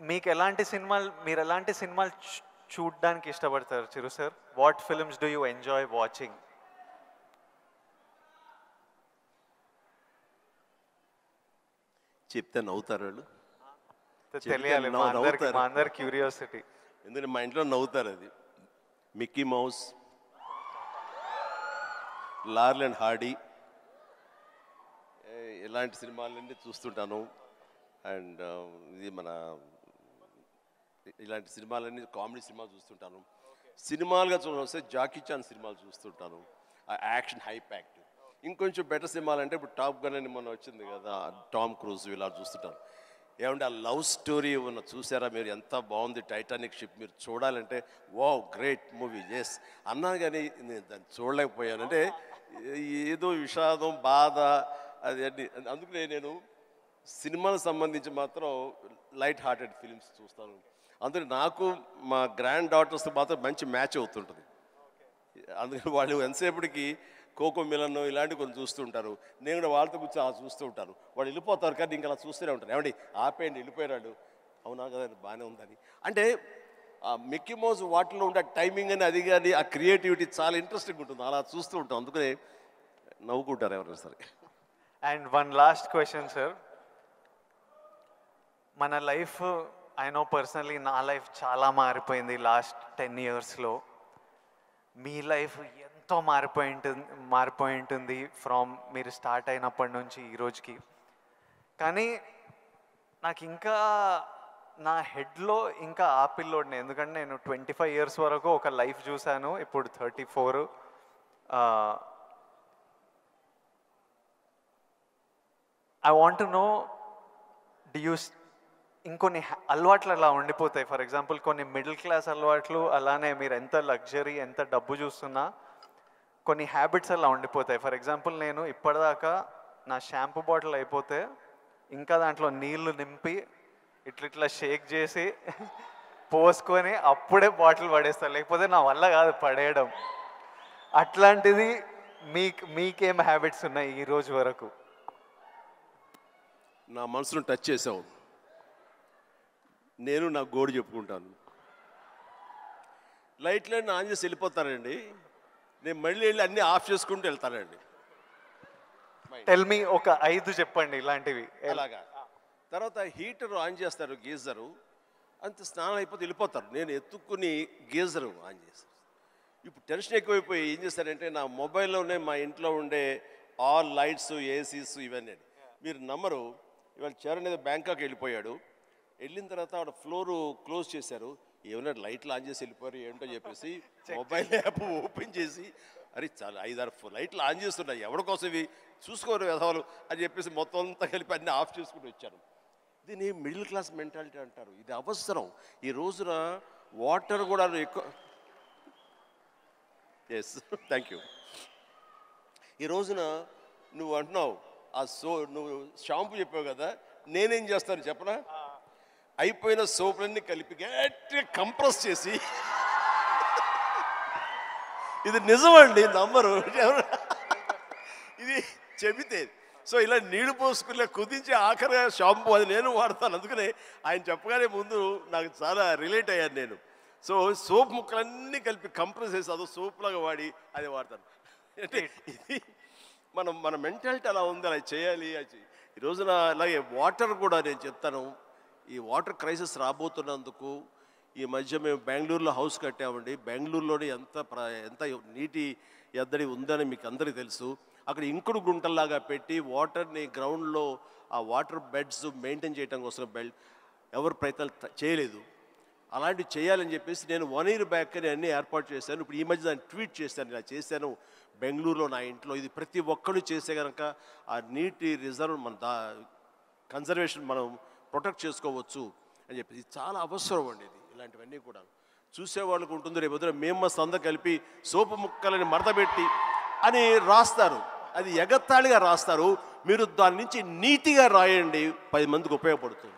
మీకు ఎలాంటి సినిమాలు మీరు ఎలాంటి సినిమాలు చూడడానికి ఇష్టపడతారు Chiru sir? What films do you enjoy watching? చెప్తే నవ్వుతారు వాళ్ళు, తెలియాలి మా అందరి క్యూరియాసిటీ. ఎందుకంటే మా ఇంట్లో నవ్వుతారు. అది మిక్కీ మౌస్, లార్ల్ అండ్ హార్డీ, ఇలాంటి సినిమాలన్నీ చూస్తుంటాను. అండ్ ఇది మన ఇలాంటి సినిమాలన్నీ కామెడీ సినిమాలు చూస్తుంటాను. సినిమాలుగా చూస్తే జాకీ చాన్ సినిమాలు చూస్తుంటాను, ఆ యాక్షన్ హై ప్యాక్డ్. ఇంకొంచెం బెటర్ సినిమాలు అంటే ఇప్పుడు టాప్ గన్ అని మొన్న వచ్చింది కదా, టామ్ క్రూజ్, ఇలా చూస్తుంటాను. ఏమంటే ఆ లవ్ స్టోరీ ఉన్న చూసారా మీరు, ఎంత బాగుంది టైటానిక్ షిప్, మీరు చూడాలంటే వావ్ గ్రేట్ మూవీ ఎస్ అన్నాను, కానీ నేను దాన్ని చూడలేకపోయాను. అంటే ఏదో విషాదం, బాధ అది అన్ని. అందుకనే నేను సినిమాలకు సంబంధించి మాత్రం లైట్ హార్టెడ్ ఫిలిమ్స్ చూస్తాను. అందుకని నాకు మా గ్రాండ్ డాటర్స్తో మాత్రం మంచి మ్యాచ్ అవుతుంటుంది. అందుకని వాళ్ళు ఎంతసేపటికి కోకో మిలన్ ఇలాంటివి కొన్ని చూస్తుంటారు, నేను కూడా వాళ్ళతో కూర్చొని అలా చూస్తూ ఉంటాను. వాళ్ళు వెళ్ళిపోతారు కానీ ఇంకా అలా చూస్తూనే ఉంటాను. ఏమండి ఆపేయండి వెళ్ళిపోయాడు, అవునా కదా బాగానే ఉందని. అంటే ఆ మిక్కీ మౌస్ వాటిలో ఉండే టైమింగ్ అని అది కానీ ఆ క్రియేటివిటీ చాలా ఇంట్రెస్టింగ్ ఉంటుంది, అలా చూస్తూ ఉంటాం. అందుకనే నవ్వుకుంటారు ఎవరైనా సరే. And one last question sir, మన లైఫ్ ఐ నో పర్సనలీ నా లైఫ్ చాలా మారిపోయింది లాస్ట్ 10 yearsలో. మీ లైఫ్ ఎంతో మారిపోయి ఉంటుంది ఫ్రమ్ మీరు స్టార్ట్ అయినప్పటి నుంచి ఈ రోజుకి. కానీ నాకు ఇంకా నా హెడ్లో ఇంకా ఆ పిల్లోడిని, ఎందుకంటే నేను 25 years వరకు ఒక లైఫ్ చూశాను, ఇప్పుడు 34. ఐ వాంట్ టు నో, ఇంకొన్ని అలవాట్లు అలా ఉండిపోతాయి. ఫర్ ఎగ్జాంపుల్ కొన్ని మిడిల్ క్లాస్ అలవాట్లు, అలానే మీరు ఎంత లగ్జరీ ఎంత డబ్బు చూస్తున్నా కొన్ని హ్యాబిట్స్ అలా ఉండిపోతాయి. ఫర్ ఎగ్జాంపుల్ నేను ఇప్పటిదాకా నా షాంపూ బాటిల్ అయిపోతే ఇంకా దాంట్లో నీళ్లు నింపి ఇట్లా షేక్ చేసి పోసుకొని అప్పుడే బాటిల్ పడేస్తాను, లేకపోతే నా వల్ల కాదు పడేయడం. అట్లాంటిది మీకేం హ్యాబిట్స్ ఉన్నాయి ఈ రోజు వరకు? నా మనసును టచ్ చేసావు. నేను నా గోడు చెప్పుకుంటాను. లైట్లన్నీ ఆన్ చేసి వెళ్ళిపోతానండి, నేను మళ్ళీ వెళ్ళి అన్నీ ఆఫ్ చేసుకుంటూ వెళ్తానండి. టెల్ మీ ఒక 5 చెప్పండి ఇలాంటివి. అలాగా తర్వాత హీటర్ ఆన్ చేస్తారు, గీజరు, అంత స్నానం అయిపోతే వెళ్ళిపోతారు. నేను ఎత్తుక్కుని గీజరు ఆన్ చేస్తాను. ఇప్పుడు టెన్షన్ ఎక్కువైపోయి ఏం చేస్తారంటే నా మొబైల్లోనే మా ఇంట్లో ఉండే ఆల్ లైట్స్, ఏసీస్ ఇవన్నీ. మీరు నమ్మరు, ఇవాళ చరణ్ ఏదో బ్యాంకాక్ వెళ్ళిపోయాడు, వెళ్ళిన తర్వాత ఆవిడ ఫ్లోరు క్లోజ్ చేశారు. ఏమైనా లైట్లు ఆన్ చేసి వెళ్ళిపోయారు ఏంటో చెప్పేసి మొబైల్ యాప్ ఓపెన్ చేసి, అరే చాలా 5-6 లైట్లు ఆన్ చేస్తున్నాయి, ఎవరి కోసం ఇవి చూసుకోరు వ్యవహారాలు అని చెప్పేసి మొత్తం అంతా కలిపి అన్నీ ఆఫ్ చేసుకుని వచ్చాను. దీన్ని మిడిల్ క్లాస్ మెంటాలిటీ అంటారు. ఇది అవసరం ఈ రోజున. వాటర్ కూడా ఎక్కువ, ఎస్ థ్యాంక్ యూ. ఈ రోజున నువ్వు అంటున్నావు నువ్వు షాంపూ చెప్పావు కదా, నేనేం చేస్తాను చెప్పనా, అయిపోయిన సోపులన్నీ కలిపి గట్టిగా కంప్రెస్ చేసి, ఇది నిజమండి నమ్మరు, ఇది చెబితే సో ఇలా నీళ్లు పోసుకునే కుదించి ఆఖరిగా షాంపూ అది నేను వాడతాను. అందుకనే ఆయన చెప్పగానే ముందు నాకు చాలా రిలేట్ అయ్యాను నేను. సో సోప్ ముక్కలన్నీ కలిపి కంప్రెస్ చేసి అదో సోప్లాగా వాడి అది వాడతాను. అంటే ఇది మన మెంటాలిటీ అలా ఉంది, అలా చేయాలి. ఈ రోజున అలాగే వాటర్ కూడా నేను చెప్తాను, ఈ వాటర్ క్రైసిస్ రాబోతున్నందుకు ఈ మధ్య మేము బెంగళూరులో హౌస్ కట్టామండి. బెంగళూరులోనే ఎంత నీటి ఎద్దడి ఉందని మీకు అందరికీ తెలుసు. అక్కడ ఇంకుడు గుంటల్లాగా పెట్టి వాటర్ని గ్రౌండ్లో ఆ వాటర్ బెడ్స్ మెయింటైన్ చేయడం కోసం ఎవరు ప్రయత్నాలు చేయలేదు. అలాంటివి చేయాలని చెప్పేసి నేను 1 year బ్యాక్ అన్నీ ఏర్పాటు చేశాను. ఇప్పుడు ఈ మధ్య దాన్ని ట్వీట్ చేశాను, ఇలా చేశాను బెంగళూరులో నా ఇంట్లో. ఇది ప్రతి ఒక్కరు చేసే కనుక ఆ నీటి రిజర్వ్ కన్జర్వేషన్ మనం ప్రొటెక్ట్ చేసుకోవచ్చు అని చెప్పేసి చాలా అవసరం అండి. ఇది ఇలాంటివన్నీ కూడా చూసేవాళ్ళకు ఉంటుంది. రేపు పొద్దున మేము సంద కలిపి సోపు ముక్కలని మడతపెట్టి అని రాస్తారు, అది ఎగతాళిగా రాస్తారు. మీరు దాని నుంచి నీతిగా రాయండి, 10 మందికి ఉపయోగపడుతుంది.